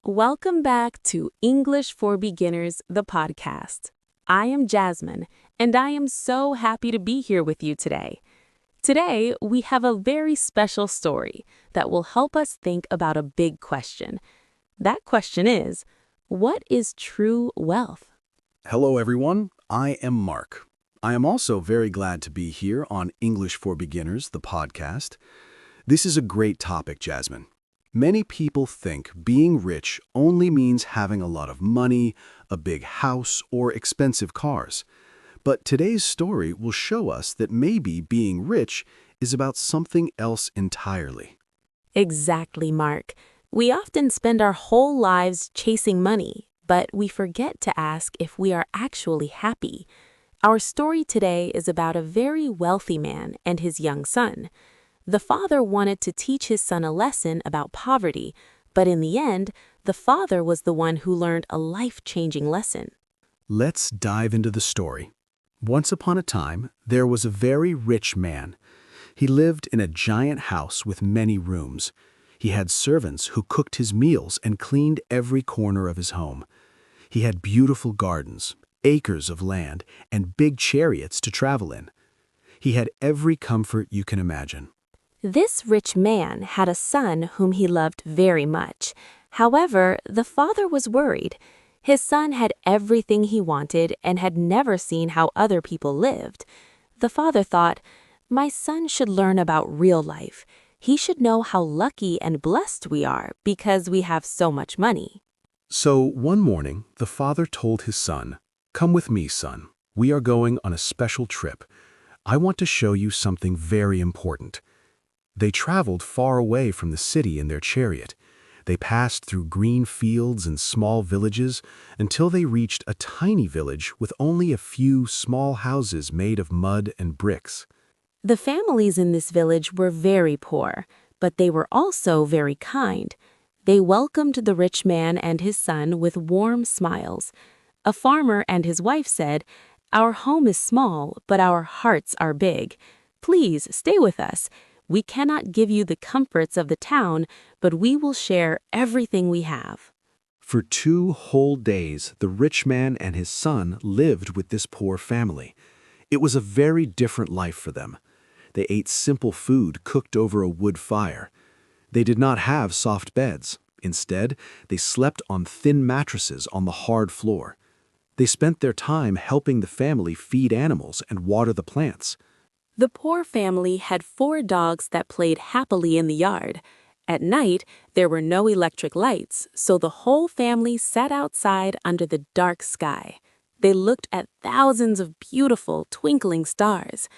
Welcome back to English for Beginners, the podcast. I am Jasmine, and I am so happy to be here with you today. Today, we have a very special story that will help us think about a big question. That question is, what is true wealth? Hello, everyone. I am Mark. I am also very glad to be here on English for Beginners, the podcast. This is a great topic, Jasmine. Many people think being rich only means having a lot of money, a big house, or expensive cars. But today's story will show us that maybe being rich is about something else entirely. Exactly, Mark. We often spend our whole lives chasing money, but we forget to ask if we are actually happy. Our story today is about a very wealthy man and his young son. The father wanted to teach his son a lesson about poverty, but in the end, the father was the one who learned a life-changing lesson. Let's dive into the story. Once upon a time, there was a very rich man. He lived in a giant house with many rooms. He had servants who cooked his meals and cleaned every corner of his home. He had beautiful gardens, acres of land, and big chariots to travel in. He had every comfort you can imagine. This rich man had a son whom he loved very much. However, the father was worried. His son had everything he wanted and had never seen how other people lived. The father thought, "My son should learn about real life. He should know how lucky and blessed we are because we have so much money." So one morning, the father told his son, "Come with me, son. We are going on a special trip. I want to show you something very important." They traveled far away from the city in their chariot. They passed through green fields and small villages until they reached a tiny village with only a few small houses made of mud and bricks. The families in this village were very poor, but they were also very kind. They welcomed the rich man and his son with warm smiles. A farmer and his wife said, "Our home is small, but our hearts are big. Please stay with us. We cannot give you the comforts of the town, but we will share everything we have." For 2 whole days, the rich man and his son lived with this poor family. It was a very different life for them. They ate simple food cooked over a wood fire. They did not have soft beds. Instead, they slept on thin mattresses on the hard floor. They spent their time helping the family feed animals and water the plants. The poor family had 4 dogs that played happily in the yard. At night, there were no electric lights, so the whole family sat outside under the dark sky. They looked at thousands of beautiful, twinkling stars.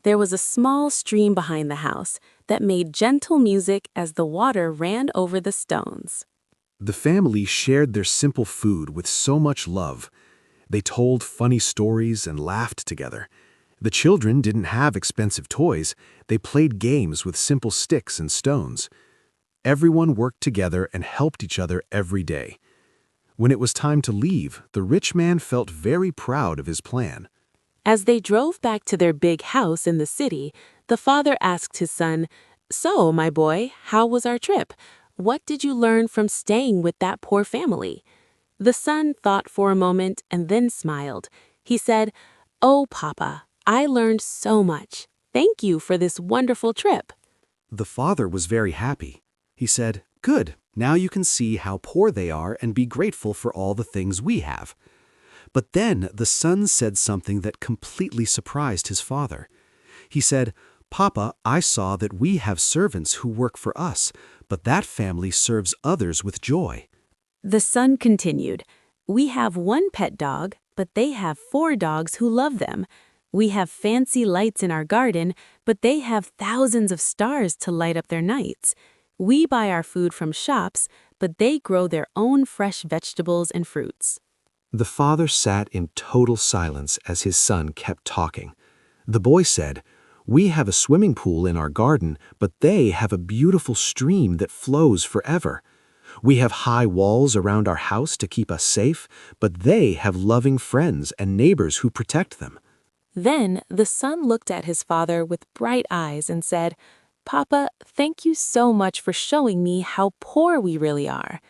There was a small stream behind the house that made gentle music as the water ran over the stones. The family shared their simple food with so much love. They told funny stories and laughed together. The children didn't have expensive toys. They played games with simple sticks and stones. Everyone worked together and helped each other every day. When it was time to leave, the rich man felt very proud of his plan. As they drove back to their big house in the city, the father asked his son, "So, my boy, how was our trip? What did you learn from staying with that poor family?" The son thought for a moment and then smiled. He said, "Oh, Papa, I learned so much. Thank you for this wonderful trip." The father was very happy. He said, "Good, now you can see how poor they are and be grateful for all the things we have." But then the son said something that completely surprised his father. He said, "Papa, I saw that we have servants who work for us, but that family serves others with joy." The son continued, "We have 1 pet dog, but they have 4 dogs who love them. We have fancy lights in our garden, but they have thousands of stars to light up their nights. We buy our food from shops, but they grow their own fresh vegetables and fruits." The father sat in total silence as his son kept talking. The boy said, "We have a swimming pool in our garden, but they have a beautiful stream that flows forever. We have high walls around our house to keep us safe, but they have loving friends and neighbors who protect them." Then the son looked at his father with bright eyes and said, "Papa, thank you so much for showing me how poor we really are."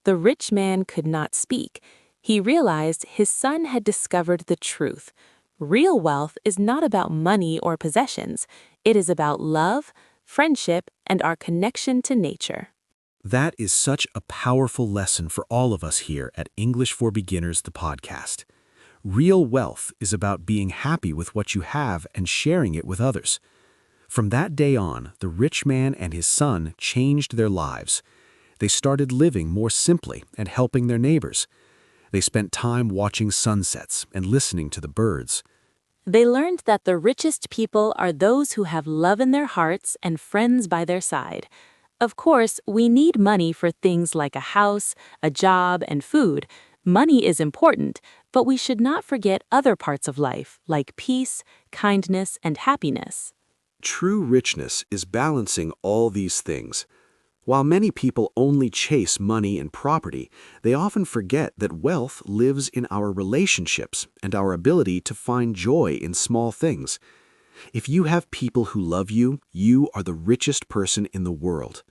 The rich man could not speak. He realized his son had discovered the truth. Real wealth is not about money or possessions. It is about love, friendship, and our connection to nature. That is such a powerful lesson for all of us here at English for Beginners, the podcast. Real wealth is about being happy with what you have and sharing it with others. From that day on, the rich man and his son changed their lives. They started living more simply and helping their neighbors. They spent time watching sunsets and listening to the birds. They learned that the richest people are those who have love in their hearts and friends by their side. Of course, we need money for things like a house, a job, and food. Money is important, but we should not forget other parts of life, like peace, kindness, and happiness. True richness is balancing all these things. While many people only chase money and property, they often forget that wealth lives in our relationships and our ability to find joy in small things. If you have people who love you, you are the richest person in the world.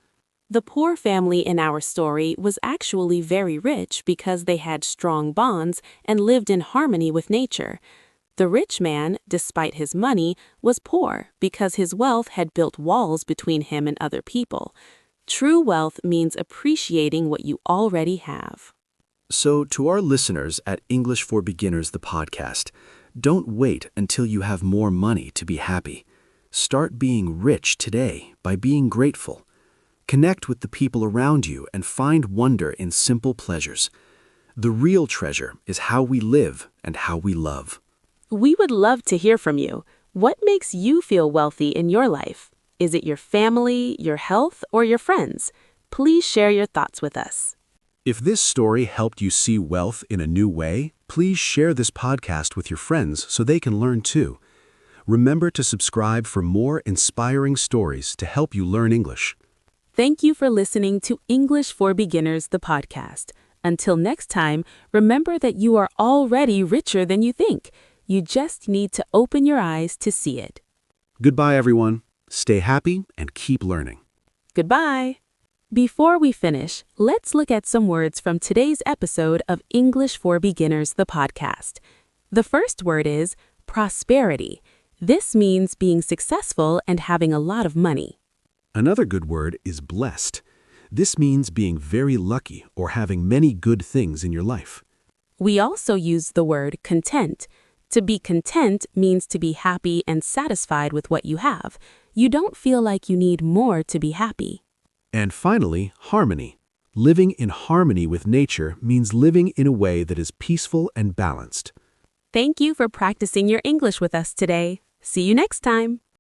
The poor family in our story was actually very rich because they had strong bonds and lived in harmony with nature. The rich man, despite his money, was poor because his wealth had built walls between him and other people. True wealth means appreciating what you already have. So, to our listeners at English for Beginners, the podcast, don't wait until you have more money to be happy. Start being rich today by being grateful. Connect with the people around you and find wonder in simple pleasures. The real treasure is how we live and how we love. We would love to hear from you. What makes you feel wealthy in your life? Is it your family, your health, or your friends? Please share your thoughts with us. If this story helped you see wealth in a new way, please share this podcast with your friends so they can learn too. Remember to subscribe for more inspiring stories to help you learn English. Thank you for listening to English for Beginners, the podcast. Until next time, remember that you are already richer than you think. You just need to open your eyes to see it. Goodbye, everyone. Stay happy and keep learning. Goodbye. Before we finish, let's look at some words from today's episode of English for Beginners, the podcast. The first word is prosperity. This means being successful and having a lot of money. Another good word is blessed. This means being very lucky or having many good things in your life. We also use the word content. To be content means to be happy and satisfied with what you have. You don't feel like you need more to be happy. And finally, harmony. Living in harmony with nature means living in a way that is peaceful and balanced. Thank you for practicing your English with us today. See you next time.